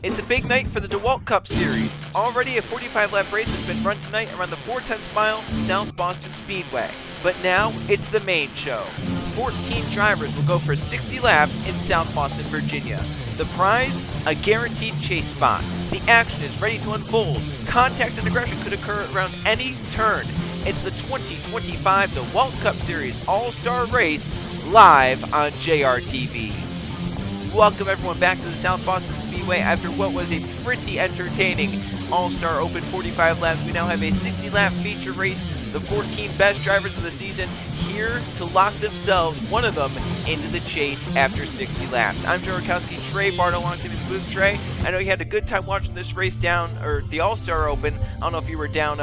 It's a big night for the DeWalt Cup Series. Already a 45-lap race has been run tonight around the 4/10 mile South Boston Speedway. But now, it's the main show. 14 drivers will go for 60 laps in South Boston, Virginia. The prize? A guaranteed chase spot. The action is ready to unfold. Contact and aggression could occur around any turn. It's the 2025 DeWalt Cup Series All-Star Race live on JRTV. Welcome everyone back to the South Boston Speedway. After what was a pretty entertaining All-Star Open 45 laps, we now have a 60-lap feature race. The 14 best drivers of the season here to lock themselves, one of them, into the chase after 60 laps. I'm Joe Rakowski, Trey Bardo alongside me in the booth. Trey, I know you had a good time watching this race down, or the All-Star Open. I don't know if you were down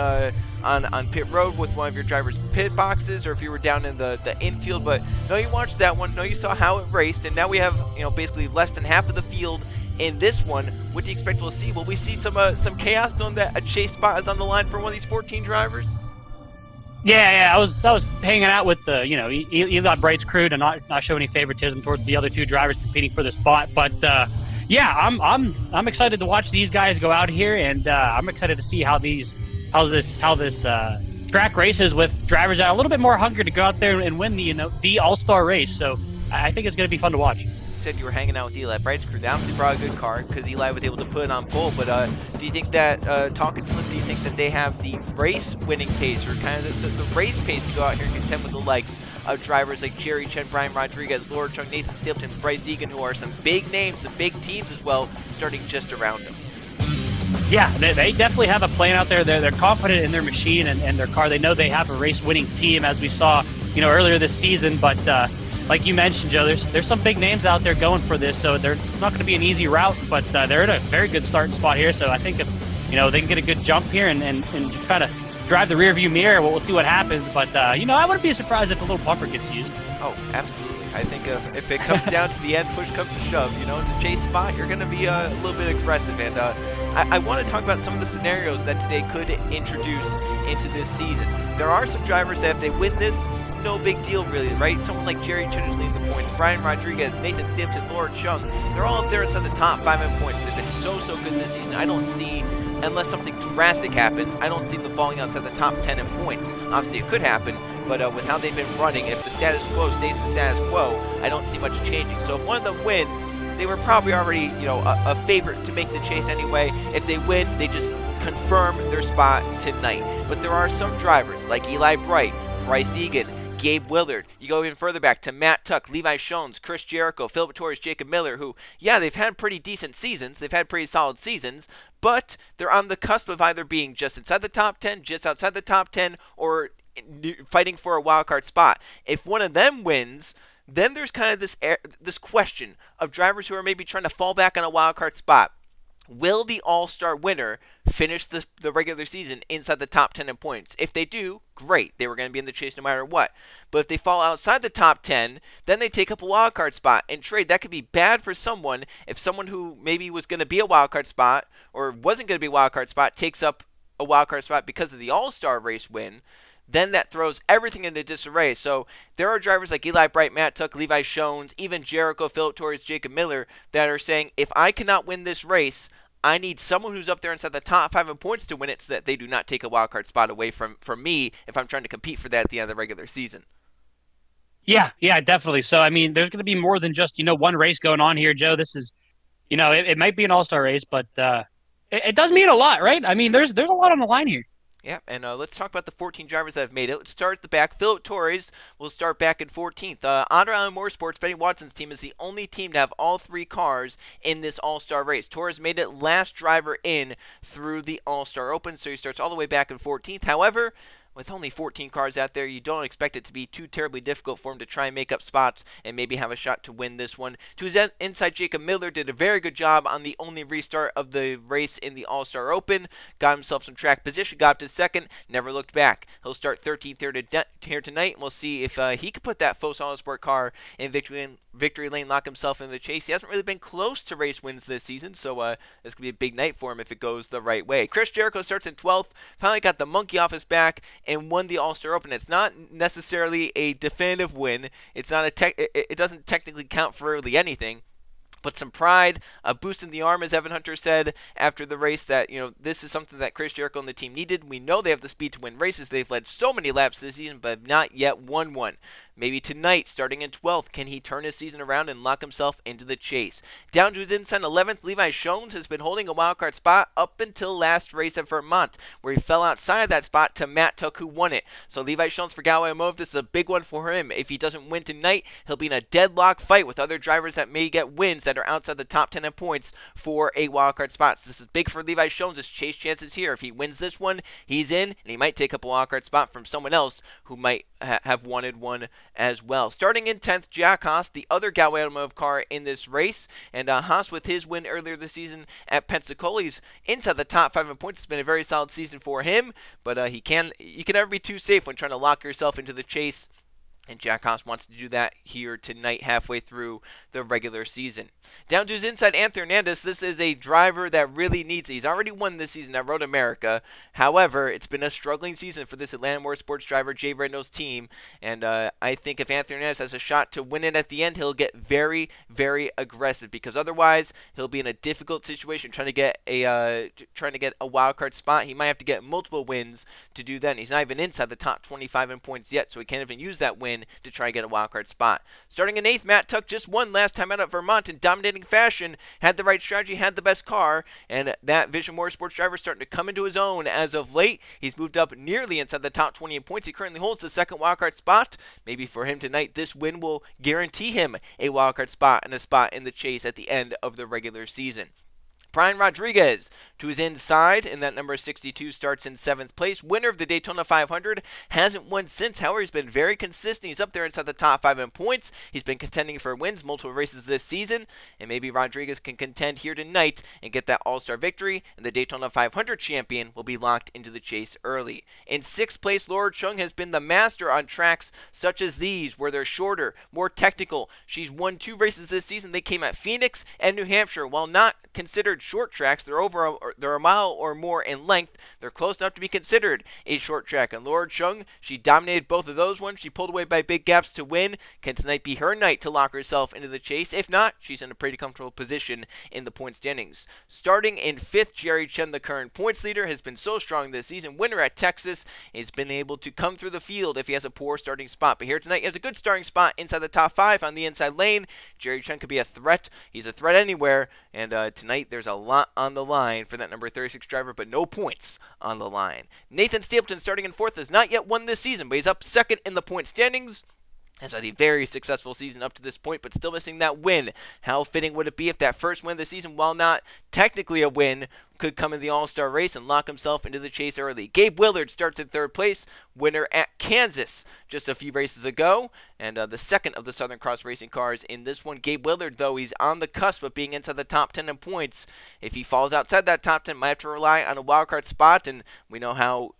on pit road with one of your driver's pit boxes, or if you were down in the infield, but no, you watched that one. No, you saw how it raced, and now we have basically less than half of the field in this one. What do you expect we'll see? Will we see some chaos knowing that a chase spot is on the line for one of these 14 drivers? Yeah, I was hanging out with the Eli Bright's crew to not show any favoritism towards the other two drivers competing for the spot. But yeah, I'm excited to watch these guys go out here, and I'm excited to see how this track races with drivers that are a little bit more hungry to go out there and win the All-Star race. So I think it's going to be fun to watch. Said you were hanging out with Eli Bright's crew. They obviously brought a good car because Eli was able to put it on pole, but do you think that, talking to them, do you think that they have the race-winning pace, or kind of the race pace to go out here and contend with the likes of drivers like Jerry Chen, Brian Rodriguez, Laura Chung, Nathan Stapleton, Bryce Egan, who are some big names, some big teams as well, starting just around them? Yeah, they definitely have a plan out there. They're confident in their machine and their car. They know they have a race-winning team, as we saw earlier this season, but like you mentioned, Joe, there's some big names out there going for this, so they're not going to be an easy route, but they're in a very good starting spot here. So I think if they can get a good jump here and kind of drive the rearview mirror, we'll see what happens. But I wouldn't be surprised if a little bumper gets used. Oh, absolutely. I think if it comes down to the end, push comes to shove, it's a chase spot, you're going to be a little bit aggressive. And I want to talk about some of the scenarios that today could introduce into this season. There are some drivers that if they win this, no big deal really, right? Someone like Jerry Chen is leading the points, Brian Rodriguez, Nathan Stapleton, Laura Chung, they're all up there inside the top 5 in points. They've been so good this season. I don't see, unless something drastic happens, I don't see them falling outside the top 10 in points. Obviously it could happen, but with how they've been running, if the status quo stays the status quo, I don't see much changing. So if one of them wins, they were probably already, a favorite to make the chase anyway. If they win, they just confirm their spot tonight. But there are some drivers like Eli Bright, Bryce Egan, Gabe Willard. You go even further back to Matt Tuck, Levi Shones, Chris Jericho, Phil Torres, Jacob Miller, who, yeah, they've had pretty decent seasons. They've had pretty solid seasons, but they're on the cusp of either being just inside the top 10, just outside the top 10, or fighting for a wild card spot. If one of them wins, then there's kind of this question of drivers who are maybe trying to fall back on a wild card spot. Will the All-Star winner finish the regular season inside the top 10 in points? If they do, great. They were going to be in the chase no matter what. But if they fall outside the top 10, then they take up a wildcard spot. And trade, that could be bad for someone if someone who maybe was going to be a wildcard spot or wasn't going to be a wildcard spot takes up a wildcard spot because of the All-Star race win. Then that throws everything into disarray. So there are drivers like Eli Bright, Matt Tuck, Levi Shones, even Jericho, Phil Torres, Jacob Miller that are saying, if I cannot win this race, I need someone who's up there inside the top 5 in points to win it so that they do not take a wildcard spot away from me if I'm trying to compete for that at the end of the regular season. Yeah, definitely. So, I mean, there's going to be more than just, one race going on here, Joe. This is, it might be an all-star race, but it does mean a lot, right? I mean, there's a lot on the line here. Yeah, and let's talk about the 14 drivers that have made it. Let's start at the back. Philip Torres will start back in 14th. Otter Island Motorsports, Benny Watson's team, is the only team to have all 3 cars in this All-Star race. Torres made it last driver in through the All-Star Open, so he starts all the way back in 14th. However, with only 14 cars out there, you don't expect it to be too terribly difficult for him to try and make up spots and maybe have a shot to win this one. To his inside, Jacob Miller did a very good job on the only restart of the race in the All-Star Open. Got himself some track position, got up to second, never looked back. He'll start 13th here tonight, and we'll see if he can put that full solid sport car in victory lane, lock himself into the chase. He hasn't really been close to race wins this season, so this could be a big night for him if it goes the right way. Chris Jericho starts in 12th, finally got the monkey off his back, and won the All-Star Open. It's not necessarily a definitive win. It's not it doesn't technically count for really anything. But some pride, a boost in the arm, as Evan Hunter said after the race, that, this is something that Chris Jericho and the team needed. We know they have the speed to win races. They've led so many laps this season, but not yet won one. Maybe tonight, starting in 12th, can he turn his season around and lock himself into the chase? Down to his inside 11th, Levi Schoens has been holding a wildcard spot up until last race at Vermont, where he fell outside of that spot to Matt Tuck, who won it. So Levi Schoens for Galway Move, this is a big one for him. If he doesn't win tonight, he'll be in a deadlock fight with other drivers that may get wins that are outside the top 10 in points for a wildcard spot. So this is big for Levi Schoens' his chase chances here. If he wins this one, he's in, and he might take up a wildcard spot from someone else who might have wanted one as well. Starting in 10th, Jack Haas, the other Galway Automotive car in this race, and Haas with his win earlier this season at Pensacola, he's inside the top 5 in points. It's been a very solid season for him, but you can never be too safe when trying to lock yourself into the chase. And Jack Haas wants to do that here tonight, halfway through the regular season. Down to his inside, Anthony Hernandez. This is a driver that really needs it. He's already won this season at Road America. However, it's been a struggling season for this Atlanta Motorsports driver, Jay Brando's team. And I think if Anthony Hernandez has a shot to win it at the end, he'll get very, very aggressive, because otherwise he'll be in a difficult situation trying to get a wild card spot. He might have to get multiple wins to do that. And he's not even inside the top 25 in points yet, so he can't even use that win to try and get a wildcard spot. Starting in 8th, Matt Tuck just won last time out at Vermont in dominating fashion, had the right strategy, had the best car, and that Vision Motorsports driver is starting to come into his own as of late. He's moved up nearly inside the top 20 in points. He currently holds the second wildcard spot. Maybe for him tonight, this win will guarantee him a wildcard spot and a spot in the chase at the end of the regular season. Brian Rodriguez to his inside, and that number 62 starts in 7th place. Winner of the Daytona 500, hasn't won since. However, he's been very consistent. He's up there inside the top 5 in points. He's been contending for wins multiple races this season, and maybe Rodriguez can contend here tonight and get that all-star victory, and the Daytona 500 champion will be locked into the chase early. In 6th place, Laura Chung has been the master on tracks such as these, where they're shorter, more technical. She's won 2 races this season. They came at Phoenix and New Hampshire. While not considered short tracks, they're a mile or more in length. They're close enough to be considered a short track. And Laura Chung, she dominated both of those ones. She pulled away by big gaps to win. Can tonight be her night to lock herself into the chase? If not, she's in a pretty comfortable position in the point standings. Starting in 5th, Jerry Chen, the current points leader, has been so strong this season. Winner at Texas, has been able to come through the field if he has a poor starting spot. But here tonight, he has a good starting spot inside the top 5 on the inside lane. Jerry Chen could be a threat. He's a threat anywhere. And tonight, there's a lot on the line for that number 36 driver, but no points on the line. Nathan Stapleton, starting in 4th, has not yet won this season, but he's up 2nd in the point standings. Has had a very successful season up to this point, but still missing that win. How fitting would it be if that first win of the season, while not technically a win, could come in the All-Star race and lock himself into the chase early? Gabe Willard starts in 3rd place, winner at Kansas just a few races ago, and the second of the Southern Cross Racing cars in this one. Gabe Willard, though, he's on the cusp of being inside the top 10 in points. If he falls outside that top 10, might have to rely on a wildcard spot, and we know how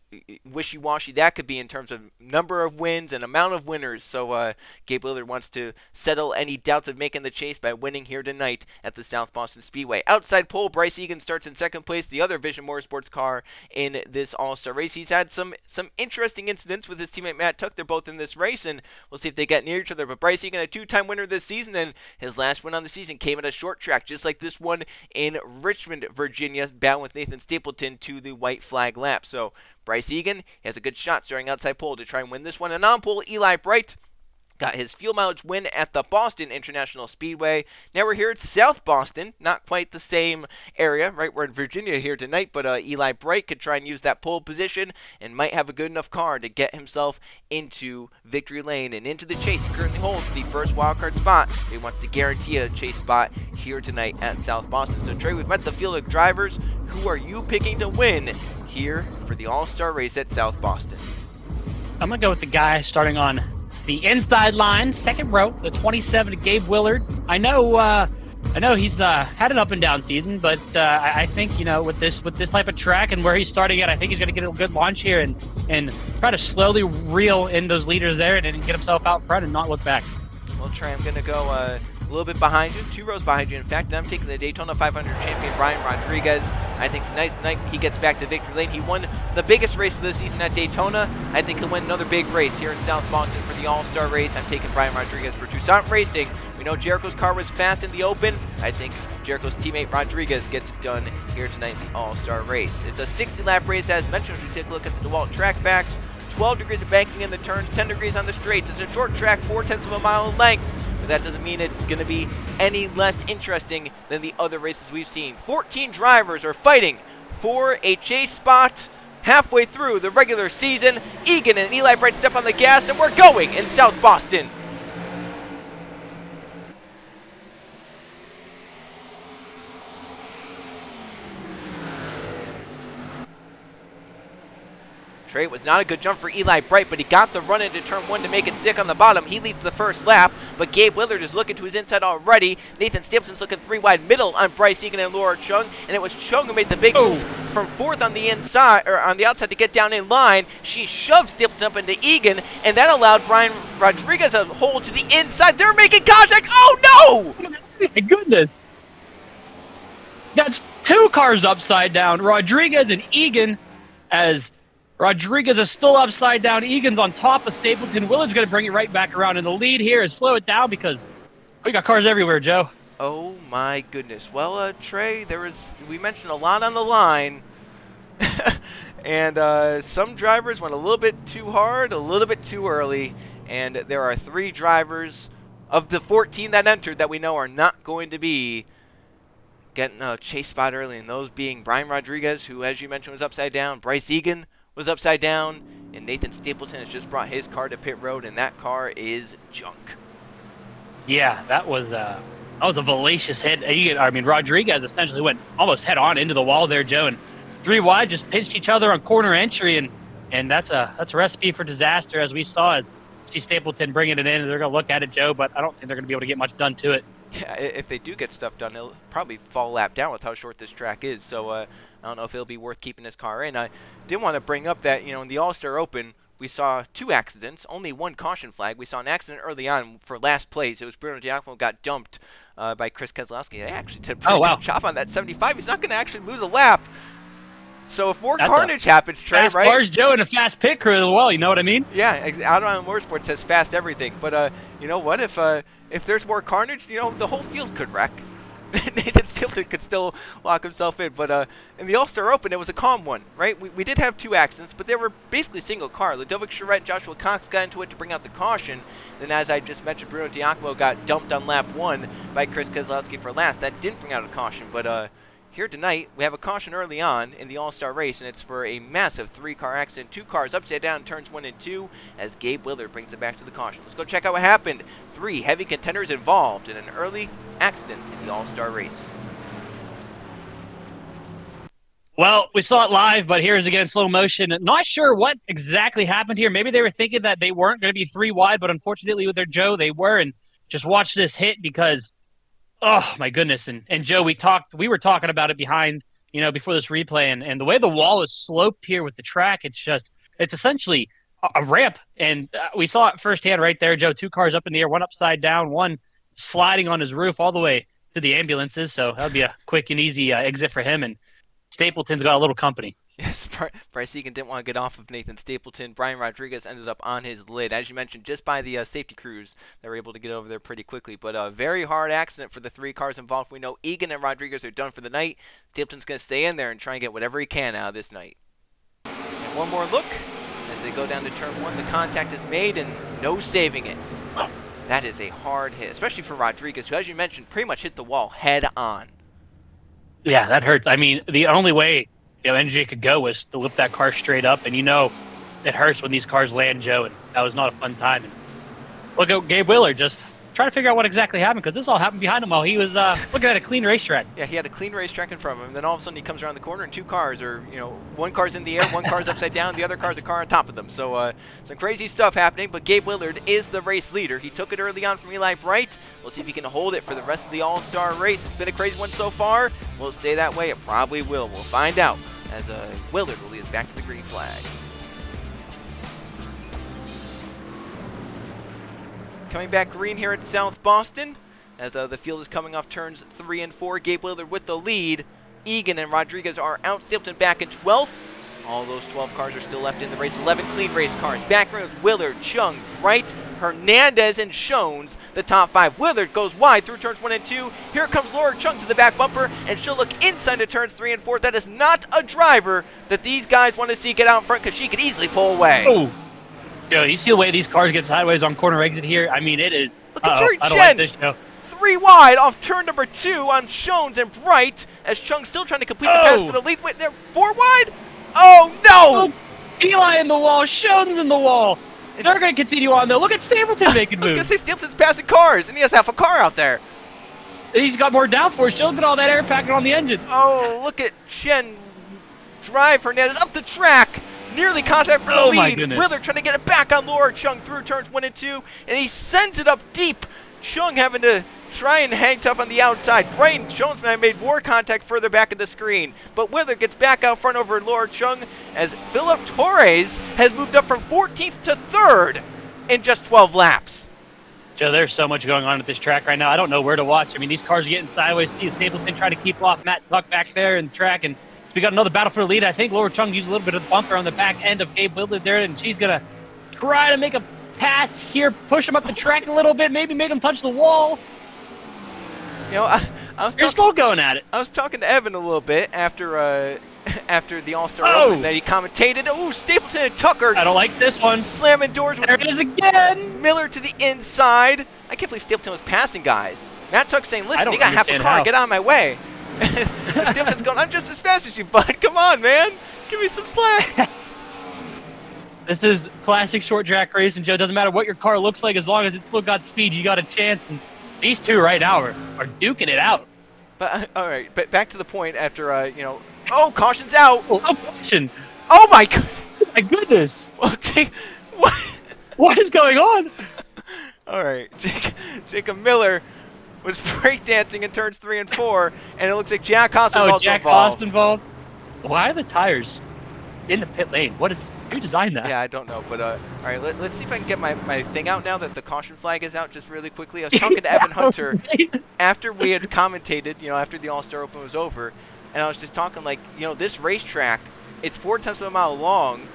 wishy-washy that could be in terms of number of wins and amount of winners. So Gabe Willard wants to settle any doubts of making the chase by winning here tonight at the South Boston Speedway. Outside pole, Bryce Egan starts in 2nd place, the other Vision Motorsports car in this All-Star race. He's had some interesting incidents with his teammate Matt Tuck. They're both in this race, and we'll see if they get near each other. But Bryce Egan, a 2-time winner this season, and his last win on the season came at a short track, just like this one in Richmond, Virginia, bound with Nathan Stapleton to the white flag lap. So Bryce Egan has a good shot starting outside pole to try and win this one. And on pole, Eli Bright got his fuel mileage win at the Boston International Speedway. Now we're here at South Boston, not quite the same area, right? We're in Virginia here tonight, but Eli Bright could try and use that pole position and might have a good enough car to get himself into victory lane and into the chase. He currently holds the first wildcard spot. He wants to guarantee a chase spot here tonight at South Boston. So Trey, we've met the field of drivers. Who are you picking to win here for the All-Star race at South Boston? I'm going to go with the guy starting on the inside line, 2nd row, the 27, Gabe Willard. I know he's had an up and down season, but I think with this type of track and where he's starting at, I think he's going to get a good launch here and try to slowly reel in those leaders there and get himself out front and not look back. Well, Trey, I'm going to go a little bit behind you, 2 rows behind you. In fact, I'm taking the Daytona 500 champion, Brian Rodriguez. I think tonight's night he gets back to victory lane. He won the biggest race of the season at Daytona. I think he'll win another big race here in South Boston for the All-Star race. I'm taking Brian Rodriguez for Tucson Racing. We We know Jericho's car was fast in the open. I think Jericho's teammate Rodriguez gets it done here tonight in the All-Star race. It's a 60-lap race, as mentioned. As we take a look at the DeWalt track facts, 12 degrees of banking in the turns, 10 degrees on the straights. It's a short track, 4/10 of a mile in length, but that doesn't mean it's going to be any less interesting than the other races we've seen. 14 drivers are fighting for a chase spot halfway through the regular season. Egan and Eli Bright step on the gas, and we're going in South Boston. Trey, was not a good jump for Eli Bright, but he got the run into turn 1 to make it stick on the bottom. He leads the first lap, but Gabe Willard is looking to his inside already. Nathan Stapleton's looking 3 wide middle on Bryce Egan and Laura Chung, and it was Chung who made the big move from 4th on the inside, or on the outside, to get down in line. She shoved Stapleton up into Egan, and that allowed Brian Rodriguez a hold to the inside. They're making contact. Oh no! My goodness. That's 2 cars upside down. Rodriguez and Egan, as Rodriguez is still upside down. Egan's on top of Stapleton. Willard's going to bring it right back around. And the lead here is slow it down because we got cars everywhere, Joe. Oh, my goodness. Well, Trey, we mentioned a lot on the line. And some drivers went a little bit too hard, a little bit too early. And there are 3 drivers of the 14 that entered that we know are not going to be getting a chase spot early. And those being Brian Rodriguez, who, as you mentioned, was upside down. Bryce Egan was upside down, and Nathan Stapleton has just brought his car to pit road, and that car is junk. Yeah, that was a fallacious hit. I mean, Rodriguez essentially went almost head on into the wall there, Joe, and 3 wide just pinched each other on corner entry, and that's a recipe for disaster, as we saw as Stapleton bringing it in. And they're going to look at it, Joe, but I don't think they're going to be able to get much done to it. Yeah, if they do get stuff done, it'll probably fall a lap down with how short this track is. So I don't know if it'll be worth keeping this car in. I did want to bring up that, in the All-Star Open, we saw 2 accidents, only 1 caution flag. We saw an accident early on for last place. It was Bruno Giacomo got dumped by Chris Keselowski. They actually did a pretty good job on that 75. He's not going to actually lose a lap. So if more carnage happens, Trey, fast right? Cars, Joe, and a fast pit crew as well. You know what I mean? Yeah, Out on Motorsports says fast everything. But you know what? If there's more carnage, the whole field could wreck. Nathan Stapleton could still lock himself in. But in the All-Star Open, it was a calm one, right? We did have 2 accidents, but they were basically single car. Ludovic Charette and Joshua Cox got into it to bring out the caution. Then, as I just mentioned, Bruno Giacomo got dumped on lap 1 by Chris Keselowski for last. That didn't bring out a caution, but here tonight, we have a caution early on in the All-Star race, and it's for a massive 3-car accident. 2 cars upside down in turns 1 and 2 as Gabe Willard brings it back to the caution. Let's go check out what happened. 3 heavy contenders involved in an early accident in the All-Star race. Well, we saw it live, but here's again slow motion. Not sure what exactly happened here. Maybe they were thinking that they weren't going to be 3 wide, but unfortunately with their Joe, they were. And just watch this hit because, oh my goodness. And Joe, we were talking about it behind, before this replay, and the way the wall is sloped here with the track, it's essentially a ramp. And we saw it firsthand right there, Joe. 2 cars up in the air, 1 upside down, 1 sliding on his roof all the way to the ambulances. So that would be a quick and easy exit for him. And Stapleton's got a little company. Yes, Bryce Egan didn't want to get off of Nathan Stapleton. Brian Rodriguez ended up on his lid, as you mentioned, just by the safety crews. They were able to get over there pretty quickly. But a very hard accident for the 3 cars involved. We know Egan and Rodriguez are done for the night. Stapleton's going to stay in there and try and get whatever he can out of this night. And one more look as they go down to turn 1. The contact is made and no saving it. That is a hard hit, especially for Rodriguez, who, as you mentioned, pretty much hit the wall head on. Yeah, that hurt. I mean, the only way NJ could go was to lift that car straight up, and it hurts when these cars land, Joe, and that was not a fun time. And look at Gabe Willard just trying to figure out what exactly happened, because this all happened behind him while he was looking at a clean racetrack. Yeah, he had a clean racetrack in front of him, and then all of a sudden he comes around the corner and 2 cars are, 1 car's in the air, 1 car's upside down, the other car's a car on top of them. So some crazy stuff happening, but Gabe Willard is the race leader. He took it early on from Eli Bright. We'll see if he can hold it for the rest of the All-Star race. It's been a crazy one so far. Will it stay that way? It probably will. We'll find out as Willard will lead us back to the green flag. Coming back green here at South Boston as the field is coming off turns 3 and 4. Gabe Willard with the lead. Egan and Rodriguez are out. Stapleton back in 12th. All those 12 cars are still left in the race. 11 clean race cars. Back row with Willard, Chung, Wright, Hernandez and Shones, the top 5. Willard goes wide through turns 1 and 2. Here comes Laura Chung to the back bumper, and she'll look inside to turns 3 and 4. That is not a driver that these guys want to see get out in front because she could easily pull away. Oh, Joe, you see the way these cars get sideways on corner exit here? I mean, it is. Look at Cherry I don't Chen. like this, Joe. 3 wide off turn number 2 on Shones and Bright, as Chung still trying to complete the pass for the lead. Wait, they're 4 wide? Oh, no! Oh, Eli in the wall, Shones in the wall. They're going to continue on, though. Look at Stapleton making moves. I was going to say, Stapleton's passing cars, and he has half a car out there. He's got more downforce. Joe, look at all that air packing on the engine. Oh, look at Chen drive Hernandez up the track. Nearly contact for the lead. My goodness. Willard trying to get it back on Laura Chung through turns 1 and 2, and he sends it up deep. Chung having to try and hang tough on the outside. Brian Jonesman made more contact further back of the screen, but Willard gets back out front over Laura Chung as Philip Torres has moved up from 14th to 3rd in just 12 laps. Joe, there's so much going on at this track right now. I don't know where to watch. I mean, these cars are getting sideways. See Stapleton trying to keep off Matt Tuck back there in the track, and we got another battle for the lead. I think Laura Chung used a little bit of the bumper on the back end of Gabe Willard there, and she's going to try to make a pass here, push him up the track a little bit, maybe make him touch the wall. You know, I was You're still going at it. I was talking to Evan a little bit after after the All-Star Open that he commentated. Oh, Stapleton and Tucker. I don't like this one. Slamming doors with There it is again. Miller to the inside. I can't believe Stapleton was passing guys. Matt Tuck saying, listen, you got half a car, get out of my way. Stapleton's going, I'm just as fast as you, bud. Come on, man. Give me some slack. This is classic short track racing, Joe. Doesn't matter what your car looks like, as long as it's still got speed, you got a chance. And these two right now are duking it out. But all right, but back to the point after you know. Oh, caution's out. Oh, caution. Oh my god. My goodness. Well, what? What is going on? All right, Jacob Miller was breakdancing in turns 3 and 4, and it looks like Jack Haas was also involved. Why are the tires in the pit lane? Who designed that? Yeah, I don't know, but all right, let's see if I can get my thing out now that the caution flag is out just really quickly. I was talking to Evan Hunter after we had commentated, you know, after the All-Star Open was over, and I was just talking like, you know, this racetrack, it's 0.4 of a mile long.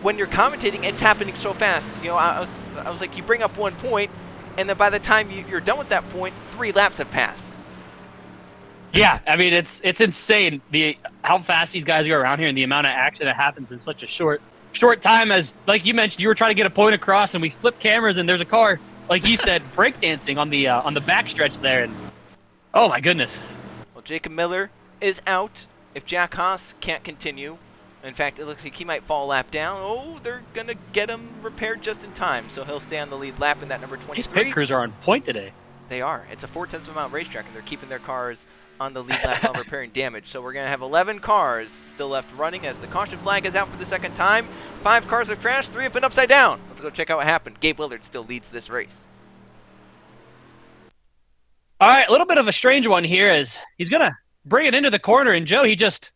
When you're commentating, it's happening so fast. You know, I was like, you bring up 1 point, and then by the time you're done with that point, 3 laps have passed. Yeah, I mean, it's insane how fast these guys go around here and the amount of action that happens in such a short time. As like you mentioned, you were trying to get a point across, and we flip cameras, and there's a car, like you said, breakdancing on the backstretch there, and oh my goodness. Well, Jacob Miller is out if Jack Haas can't continue. In fact, it looks like he might fall a lap down. Oh, they're going to get him repaired just in time, so he'll stay on the lead lap in that number 23. These pit crews are on point today. They are. It's a 0.4 of a mile racetrack, and they're keeping their cars on the lead lap while repairing damage. So we're going to have 11 cars still left running as the caution flag is out for the second time. 5 cars have crashed, 3 have been upside down. Let's go check out what happened. Gabe Willard still leads this race. All right, a little bit of a strange one here as he's going to bring it into the corner, and Joe, he just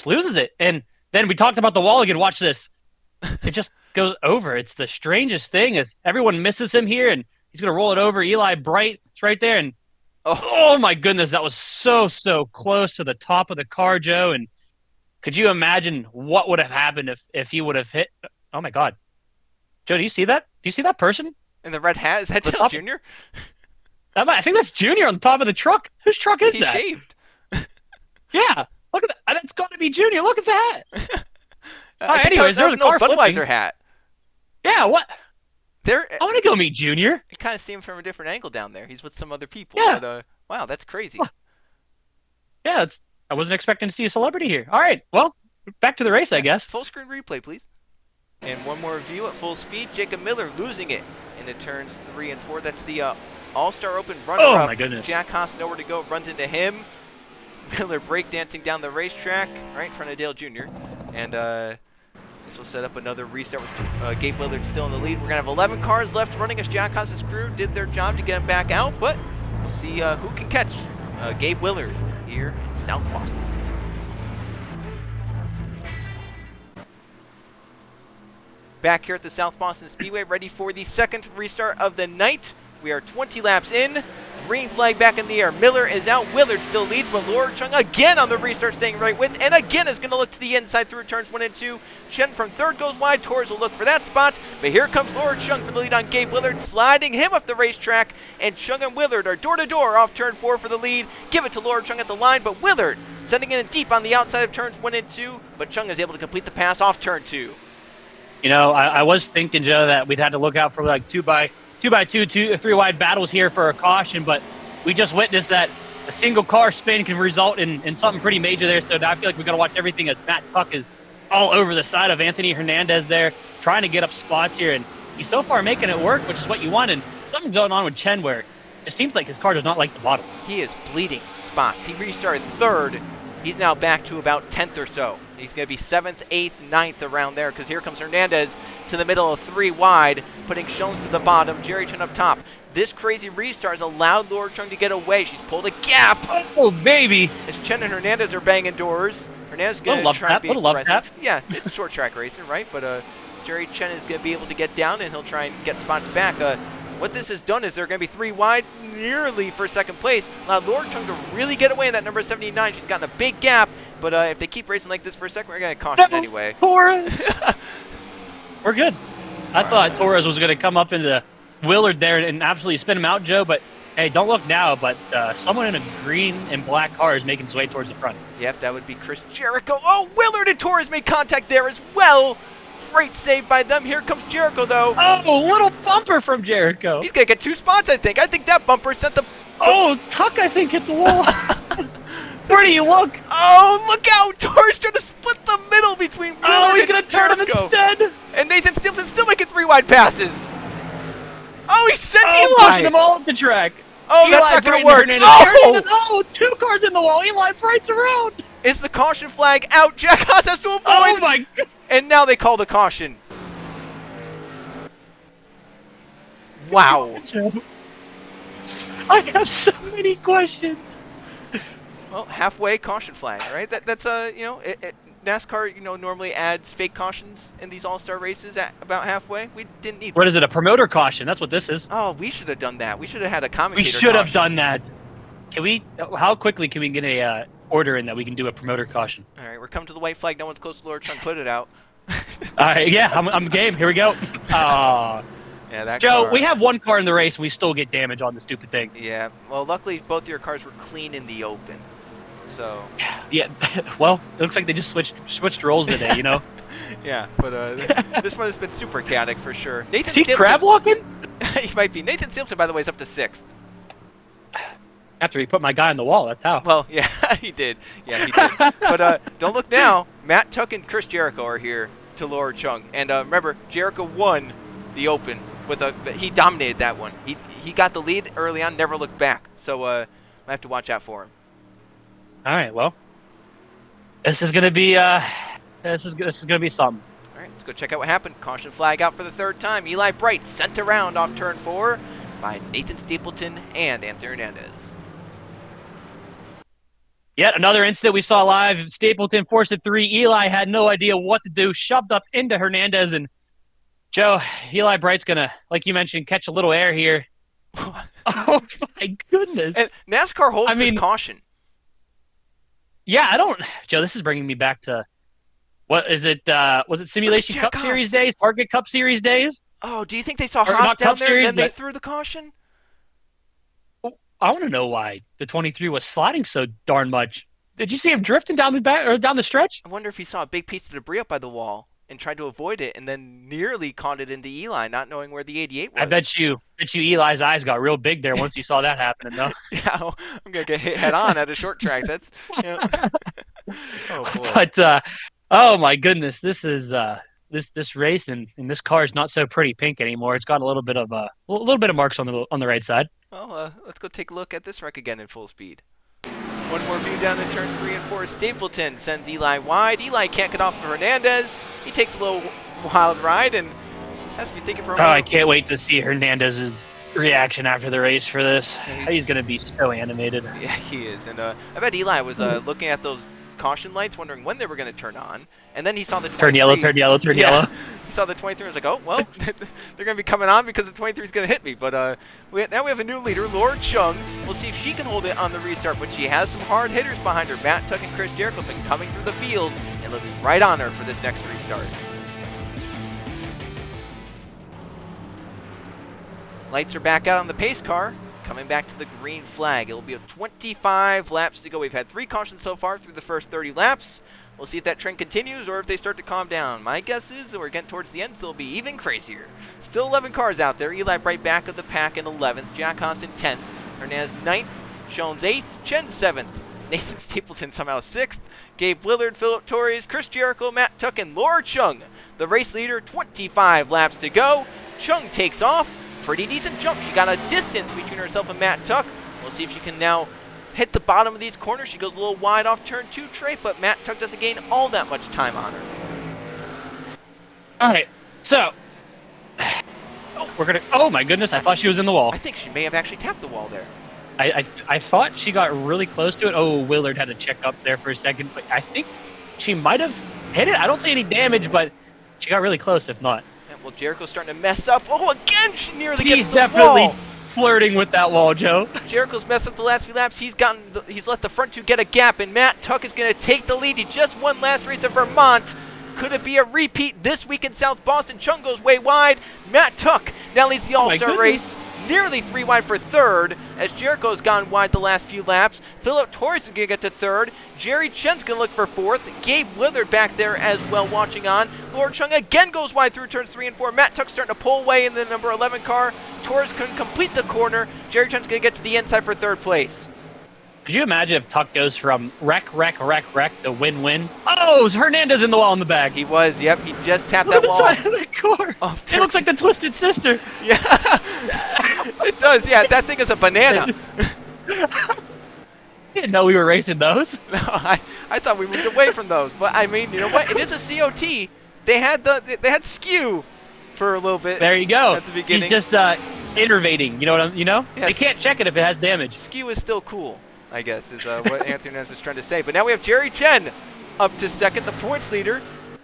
loses it. And then we talked about the wall again. Watch this. It just goes over. It's the strangest thing as everyone misses him here, and he's going to roll it over. Eli Bright is right there, and oh my goodness, that was so close to the top of the car, Joe. And could you imagine what would have happened if he would have hit? Oh my God, Joe, do you see that? Do you see that person in the red hat? Is that Dale Jr.? I think that's Junior on the top of the truck. Whose truck is that? He's shaved. Yeah, look at that. That's got to be Junior. Look at that. Anyways, there's no Budweiser hat. Yeah, what? I want to go meet Junior. You kind of see him from a different angle down there. He's with some other people. Yeah. But, wow, that's crazy. Yeah, I wasn't expecting to see a celebrity here. All right, well, back to the race, I guess. Full screen replay, please. And one more view at full speed. Jacob Miller losing it into turns 3 and 4. That's the All-Star Open runner-up. Oh, my goodness. Jack Haas nowhere to go, runs into him. Miller breakdancing down the racetrack right in front of Dale Jr. And this will set up another restart with Gabe Willard still in the lead. We're going to have 11 cars left running as Jack Haas's crew did their job to get him back out, but we'll see who can catch Gabe Willard here in South Boston. Back here at the South Boston Speedway, ready for the second restart of the night. We are 20 laps in. Green flag back in the air. Miller is out. Willard still leads, but Laura Chung again on the restart staying right with, and again is going to look to the inside through turns 1 and 2. Chen from third goes wide. Torres will look for that spot, but here comes Laura Chung for the lead on Gabe Willard, sliding him up the racetrack, and Chung and Willard are door-to-door off turn 4 for the lead. Give it to Laura Chung at the line, but Willard sending it in deep on the outside of turns 1 and 2, but Chung is able to complete the pass off turn 2. You know, I was thinking, Joe, that we'd had to look out for like 2x2, 3 wide battles here for a caution, but we just witnessed that a single car spin can result in something pretty major there. So I feel like we got to watch everything as Matt Tuck is all over the side of Anthony Hernandez there, trying to get up spots here, and he's so far making it work, which is what you want. And something's going on with Chen where it seems like his car does not like the bottom. He is bleeding spots. He restarted third. He's now back to about 10th or so. He's going to be 7th, 8th, 9th around there, because here comes Hernandez to the middle of 3 wide, putting Shones to the bottom, Jerry Chen up top. This crazy restart has allowed Laura Chung to get away. She's pulled a gap. Oh, baby. As Chen and Hernandez are banging doors. Hernandez is going to try and be aggressive. Yeah, it's short track racing, right? But Jerry Chen is going to be able to get down, and he'll try and get spots back. What this has done is they're going to be 3 wide, nearly for second place. Allowed Laura Chung to really get away in that number 79. She's gotten a big gap, but if they keep racing like this for a second, we're going to caution anyway. Torres! We're good. I thought Torres was going to come up into Willard there and absolutely spin him out, Joe, but hey, don't look now, but someone in a green and black car is making his way towards the front. Yep, that would be Chris Jericho. Oh, Willard and Torres made contact there as well. Great save by them. Here comes Jericho, though. Oh, little bumper from Jericho. He's going to get 2 spots, I think. I think that bumper sent the... Oh, Tuck, I think, hit the wall. Where do you look? Oh, look out! Torres trying to split the middle between Willard Oh, he's and going to turn him instead. And Nathan Stilton still making 3 wide passes. Oh, he sent Eli. Pushing them all up the track. Oh, that's not going to work. Oh, 2 cars in the wall. Eli Bright's around. Is the caution flag out? Jack Haas has to avoid. Oh, my God. And now they call the caution. Wow. I have so many questions. Well, halfway caution flag, right? That's NASCAR, normally adds fake cautions in these all-star races at about halfway. We didn't need. What is it? A promoter caution? That's what this is. Oh, we should have done that. We should have had a commentator. We should have done that. Can we? How quickly can we get a order in that we can do a promoter caution? All right, we're coming to the white flag. No one's close to Laura Chung. Put it out. All right, yeah, I'm game. Here we go. Yeah, that Joe, car. we have 1 car in the race, and we still get damage on the stupid thing. Yeah, well, luckily both your cars were clean in the open, so. Yeah, well, it looks like they just switched roles today, Yeah, but this one has been super chaotic for sure. Nathan Is he crab walking? He might be. Nathan Stilton, by the way, is up to 6th. After he put my guy on the wall, that's how. Well, yeah, he did. Yeah, he did. But don't look now. Matt Tuck and Chris Jericho are here to Laura Chung. And remember, Jericho won the Open. He dominated that one. He got the lead early on, never looked back. So I have to watch out for him. All right, well, this is gonna be this is gonna be something. All right, let's go check out what happened. Caution flag out for the 3rd time. Eli Bright sent around off turn 4 by Nathan Stapleton and Anthony Hernandez. Yet another incident we saw live. Stapleton forced a 3. Eli had no idea what to do, shoved up into Hernandez, and Joe, Eli Bright's gonna, like you mentioned, catch a little air here. Oh my goodness! And NASCAR holds this caution. Yeah, Joe, this is bringing me back to what is it? Was it Simulation Cup Series days? Target Cup Series days? Oh, do you think they saw Haas down there and then they threw the caution? I want to know why the 23 was sliding so darn much. Did you see him drifting down the back or down the stretch? I wonder if he saw a big piece of debris up by the wall and tried to avoid it, and then nearly caught it into Eli, not knowing where the 88 was. I bet you Eli's eyes got real big there once he saw that happening, though. Yeah, I'm gonna get hit head on at a short track. That's. Oh boy. But oh my goodness, this is this race and this car is not so pretty pink anymore. It's got a little bit of marks on the right side. Well, let's go take a look at this wreck again in full speed. One more view down in turns 3 and 4. Stapleton sends Eli wide. Eli can't get off of Hernandez. He takes a little wild ride and has to be thinking for a moment. I can't wait to see Hernandez's reaction after the race for this. Yeah, he's going to be so animated. Yeah, he is. And I bet Eli was looking at those caution lights, wondering when they were going to turn on. And then he saw the 23. Turn yellow. He saw the 23 and was like, oh, well, they're going to be coming on because the 23 is going to hit me. But now we have a new leader, Laura Chung. We'll see if she can hold it on the restart, but she has some hard hitters behind her. Matt Tuck and Chris Jericho have been coming through the field and looking right on her for this next restart. Lights are back out on the pace car. Coming back to the green flag. It will be 25 laps to go. We've had 3 cautions so far through the first 30 laps. We'll see if that trend continues or if they start to calm down. My guess is that we're getting towards the end, so it'll be even crazier. Still 11 cars out there. Eli Bright back of the pack in 11th. Jack Austin 10th. Hernandez 9th. Jones 8th. Chen 7th. Nathan Stapleton somehow 6th. Gabe Willard, Philip Torres, Chris Jericho, Matt Tuck, and Laura Chung. The race leader, 25 laps to go. Chung takes off. Pretty decent jump. She got a distance between herself and Matt Tuck. We'll see if she can now hit the bottom of these corners. She goes a little wide off turn 2 straight, but Matt Tuck doesn't gain all that much time on her. All right, so we're gonna. Oh my goodness! I thought she was in the wall. I think she may have actually tapped the wall there. I thought she got really close to it. Oh, Willard had to check up there for a second, but I think she might have hit it. I don't see any damage, but she got really close. If not. Well, Jericho's starting to mess up. Oh, again, she nearly She's gets the definitely wall. Flirting with that wall, Joe. Jericho's messed up the last few laps. He's let the front 2 get a gap, and Matt Tuck is going to take the lead. He just won last race at Vermont. Could it be a repeat this week in South Boston? Chung goes way wide. Matt Tuck now leads the All-Star race. Nearly 3 wide for 3rd, as Jericho's gone wide the last few laps. Philip Torres is going to get to 3rd. Jerry Chen's going to look for 4th. Gabe Willard back there as well watching on. Laura Chung again goes wide through turns 3 and 4. Matt Tuck's starting to pull away in the number 11 car. Torres couldn't complete the corner. Jerry Chen's going to get to the inside for 3rd place. Could you imagine if Tuck goes from wreck to win-win? Oh, Hernandez in the wall in the back. He was, yep. He just tapped Look that wall. at the side of that car. It looks like the Twisted Sister. Yeah, it does. Yeah, that thing is a banana. Didn't know we were racing those. No, I thought we moved away from those. But, I mean, you know what? It is a COT. They had skew for a little bit. There you go. At the beginning. He's just innervating. You know what Yes. They can't check it if it has damage. Skew is still cool, I guess, is what Anthony Hernandez is trying to say. But now we have Jerry Chen up to 2nd, the points leader.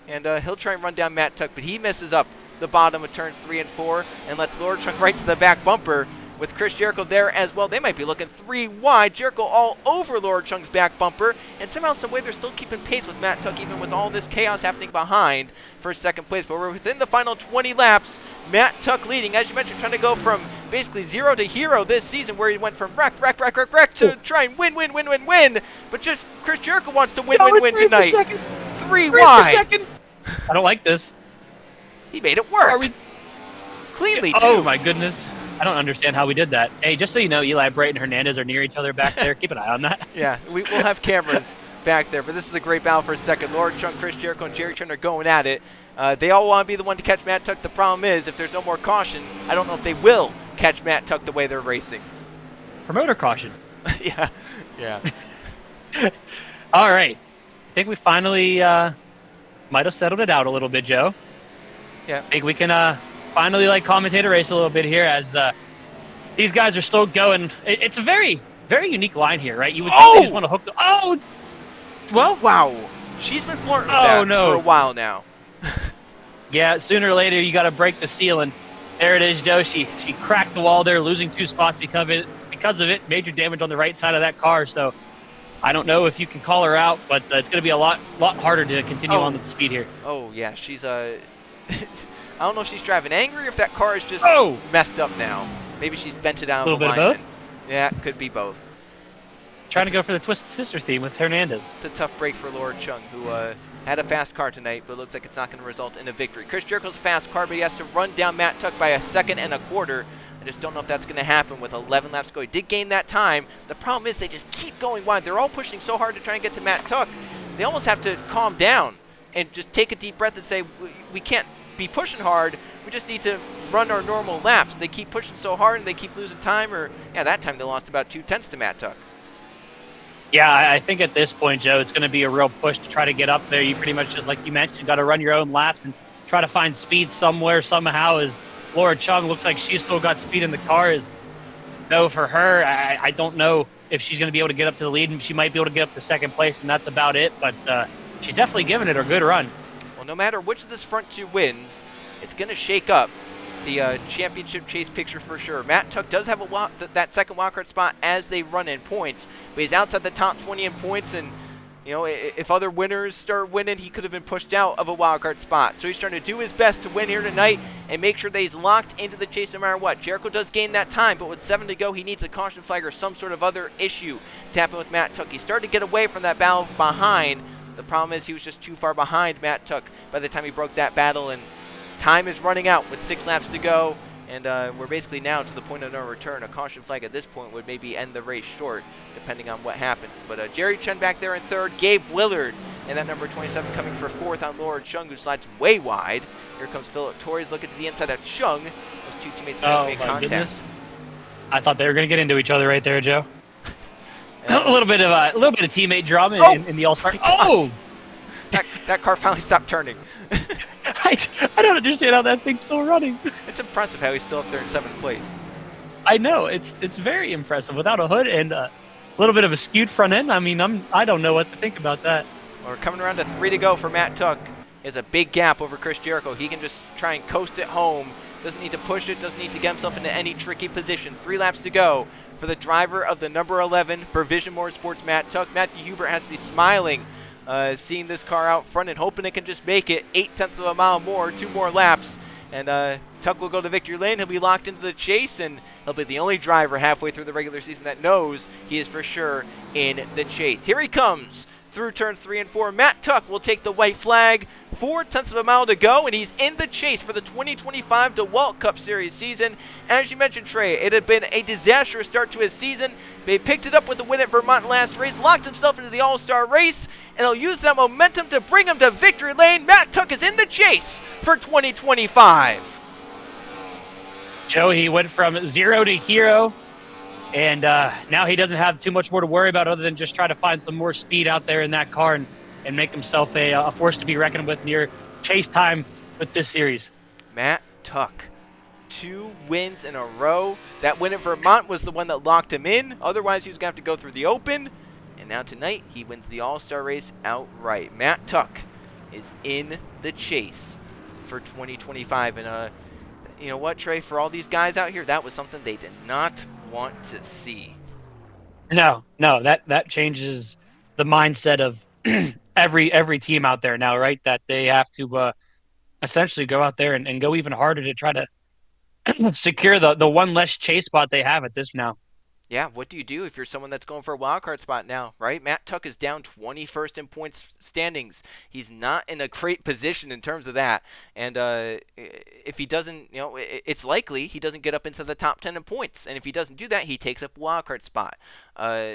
And he'll try and run down Matt Tuck, but he messes up the bottom of turns 3 and 4 and lets Laura Chung right to the back bumper with Chris Jericho there as well. They might be looking 3 wide. Jericho all over Laura Chung's back bumper, and somehow, some way, they're still keeping pace with Matt Tuck, even with all this chaos happening behind for 2nd place. But we're within the final 20 laps. Matt Tuck leading, as you mentioned, trying to go from basically 0 to hero this season, where he went from wreck to try and win. But just Chris Jericho wants to win tonight. 3 wide. I don't like this. He made it work. Cleanly, too. Oh, my goodness. I don't understand how we did that. Hey, just so you know, Eli Bright and Hernandez are near each other back there. Keep an eye on that. Yeah, we'll have cameras back there. But this is a great battle for 2nd. Laura Chung, Chris Jericho, and Jerry Chen are going at it. They all want to be the one to catch Matt Tuck. The problem is, if there's no more caution, I don't know if they will catch Matt Tuck the way they're racing. Promoter caution. Yeah. All right. I think we finally might have settled it out a little bit, Joe. Yeah. I think we can finally commentate a race a little bit here, as these guys are still going. It's a very, very unique line here, right? You would think they just want to hook the... Oh! Well... Wow. She's been flirting with that for a while now. Yeah, sooner or later, you got to break the seal, and there it is, Joe. She cracked the wall there, losing 2 spots because of it. Major damage on the right side of that car, so I don't know if you can call her out, but it's going to be a lot harder to continue on with the speed here. Oh, yeah. She's... I don't know if she's driving angry or if that car is just messed up now. Maybe she's bent it out of alignment. A little bit of both? Yeah, could be both. Trying to go for the Twisted Sister theme with Hernandez. It's a tough break for Laura Chung, who had a fast car tonight, but looks like it's not going to result in a victory. Chris Jericho's a fast car, but he has to run down Matt Tuck by 1.25 seconds. I just don't know if that's going to happen with 11 laps to go. He did gain that time. The problem is they just keep going wide. They're all pushing so hard to try and get to Matt Tuck. They almost have to calm down and just take a deep breath and say, we can't be pushing hard. We just need to run our normal laps. They keep pushing so hard and they keep losing time. That time they lost about 0.2 to Matt Tuck. Yeah, I think at this point, Joe, it's going to be a real push to try to get up there. You pretty much, just like you mentioned, got to run your own laps and try to find speed somewhere, somehow. As Laura Chung looks like she's still got speed in the car. Though for her, I don't know if she's going to be able to get up to the lead. She might be able to get up to 2nd place, and that's about it. But she's definitely giving it a good run. Well, no matter which of this front 2 wins, it's going to shake up the championship chase picture for sure. Matt Tuck does have that second wildcard spot as they run in points, but he's outside the top 20 in points, and you know, if other winners start winning, he could have been pushed out of a wildcard spot. So he's trying to do his best to win here tonight and make sure that he's locked into the chase no matter what. Jericho does gain that time, but with 7 to go, he needs a caution flag or some sort of other issue to happen with Matt Tuck. He started to get away from that battle behind. The problem is he was just too far behind Matt Tuck by the time he broke that battle, and time is running out with 6 laps to go. And we're basically now to the point of no return. A caution flag at this point would maybe end the race short, depending on what happens. But Jerry Chen back there in third. Gabe Willard and that number 27 coming for fourth on Laura Chung, who slides way wide. Here comes Philip Torres looking to the inside of Chung. Those two teammates make contact. Goodness. I thought they were going to get into each other right there, Joe. a little bit of teammate drama in the All-Star. Oh! That car finally stopped turning. I don't understand how that thing's still running. It's impressive how he's still up there in 7th place. I know, it's very impressive without a hood and a little bit of a skewed front end. I mean, I don't know what to think about that. Well, we're coming around to 3 to go for Matt Tuck. He has a big gap over Chris Jericho. He can just try and coast it home. Doesn't need to push it. Doesn't need to get himself into any tricky positions. 3 laps to go for the driver of the number 11 for Vision Motorsports, Matt Tuck. Matthew Hubert has to be smiling. Seeing this car out front and hoping it can just make it 0.8 of a mile more, 2 more laps, and Tuck will go to victory lane. He'll be locked into the chase, and he'll be the only driver halfway through the regular season that knows he is for sure in the chase. Here he comes through turns 3 and 4. Matt Tuck will take the white flag. 0.4 of a mile to go, and he's in the chase for the 2025 DeWalt Cup Series season. As you mentioned, Trey, it had been a disastrous start to his season. But he picked it up with the win at Vermont last race, locked himself into the All-Star race, and he'll use that momentum to bring him to victory lane. Matt Tuck is in the chase for 2025. Joe, he went from 0 to hero, and now he doesn't have too much more to worry about other than just try to find some more speed out there in that car and make himself a force to be reckoned with near chase time with this series. Matt Tuck, 2 wins in a row. That win at Vermont was the one that locked him in. Otherwise, he was going to have to go through the Open. And now tonight, he wins the All-Star race outright. Matt Tuck is in the chase for 2025. And you know what, Trey? For all these guys out here, that was something they did not want to see. No, that changes the mindset of every team out there now, right? That they have to essentially go out there and go even harder to try to secure the one less chase spot they have at this now. Yeah, what do you do if you're someone that's going for a wild card spot now, right? Matt Tuck is down 21st in points standings. He's not in a great position in terms of that. And if he doesn't, you know, it's likely he doesn't get up into the top 10 in points. And if he doesn't do that, he takes up a wild card spot.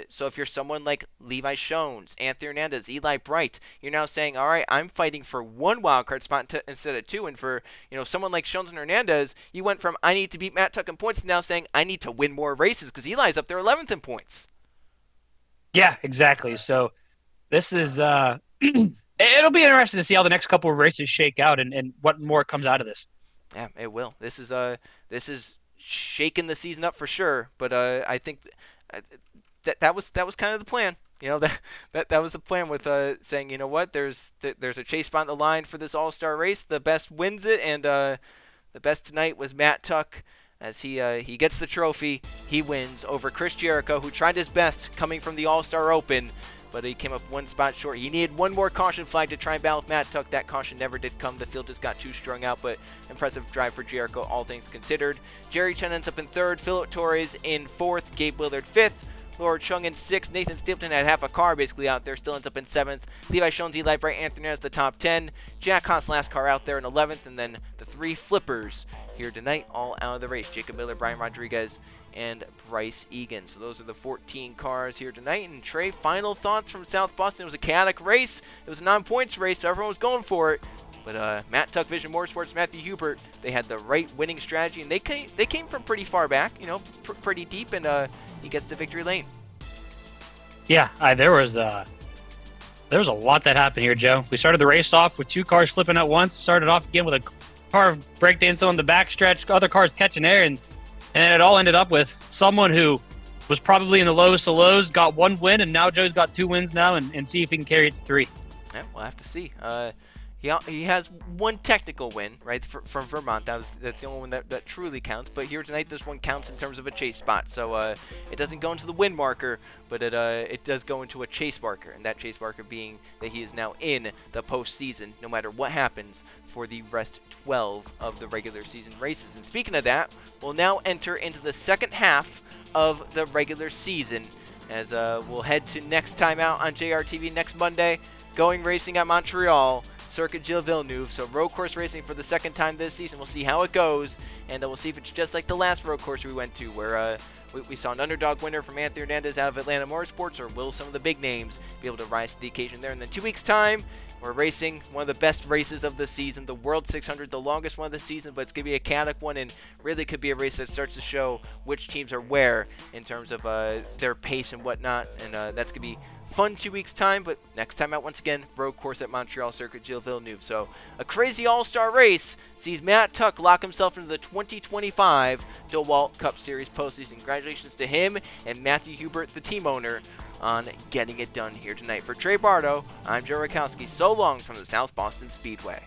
So if you're someone like Levi Shones, Anthony Hernandez, Eli Bright, you're now saying, all right, I'm fighting for 1 wild card spot instead of 2. And for, you know, someone like Shones and Hernandez, you went from I need to beat Matt Tuck in points to now saying I need to win more races because Eli's up there 11th in points. Yeah, exactly. So this is it'll be interesting to see how the next couple of races shake out and what more comes out of this. Yeah, it will. This is shaking the season up for sure. But I think that was kind of the plan. You know, that was the plan with saying, you know what, there's a chase spot on the line for this All-Star race. The best wins it, and the best tonight was Matt Tuck. As he gets the trophy, he wins over Chris Jericho, who tried his best coming from the All-Star Open, but he came up 1 spot short. He needed 1 more caution flag to try and battle with Matt Tuck. That caution never did come. The field just got too strung out, but impressive drive for Jericho, all things considered. Jerry Chen ends up in 3rd, Philip Torres in 4th, Gabe Willard 5th, Laura Chung in 6th. Nathan Stapleton had half a car basically out there, still ends up in 7th. Levi Shones, Eli Bright, Anthony has the top 10. Jack Haas last car out there in 11th, and then the 3 flippers here tonight, all out of the race. Jacob Miller, Brian Rodriguez, and Bryce Egan. So those are the 14 cars here tonight. And Trey, final thoughts from South Boston. It was a chaotic race. It was a non-points race, so everyone was going for it. But Matt Tuck, Vision Motorsports, Matthew Hubert, they had the right winning strategy, and they came from pretty far back, you know, pretty deep, and he gets to victory lane. Yeah, there was a lot that happened here, Joe. We started the race off with 2 cars flipping at once. Started off again with a car breakdancing on the backstretch, other cars catching air, and it all ended up with someone who was probably in the lowest of lows, got 1 win, and now Joe's got 2 wins now, and see if he can carry it to 3. Yeah, we'll have to see. He has one technical win, right, from Vermont. That's the only one that truly counts. But here tonight, this one counts in terms of a chase spot. So it doesn't go into the win marker, but it does go into a chase marker, and that chase marker being that he is now in the postseason, no matter what happens for the rest 12 of the regular season races. And speaking of that, we'll now enter into the second half of the regular season, as we'll head to next time out on JRTV next Monday, going racing at Montreal. Circuit Gilles Villeneuve, so road course racing for the second time this season. We'll see how it goes, and we'll see if it's just like the last road course we went to, where we saw an underdog winner from Anthony Hernandez out of Atlanta Motorsports, or will some of the big names be able to rise to the occasion there? And then 2 weeks' time, we're racing one of the best races of the season, the World 600, the longest one of the season, but it's going to be a chaotic one, and really could be a race that starts to show which teams are where in terms of their pace and whatnot, and that's going to be fun 2 weeks' time. But next time out, once again, road course at Montreal, Circuit Gilles Villeneuve. So a crazy all-star race sees Matt Tuck lock himself into the 2025 DeWalt Cup Series postseason. Congratulations to him and Matthew Hubert, the team owner, on getting it done here tonight. For Trey Bardo, I'm Joe Rakowski. So long from the South Boston Speedway.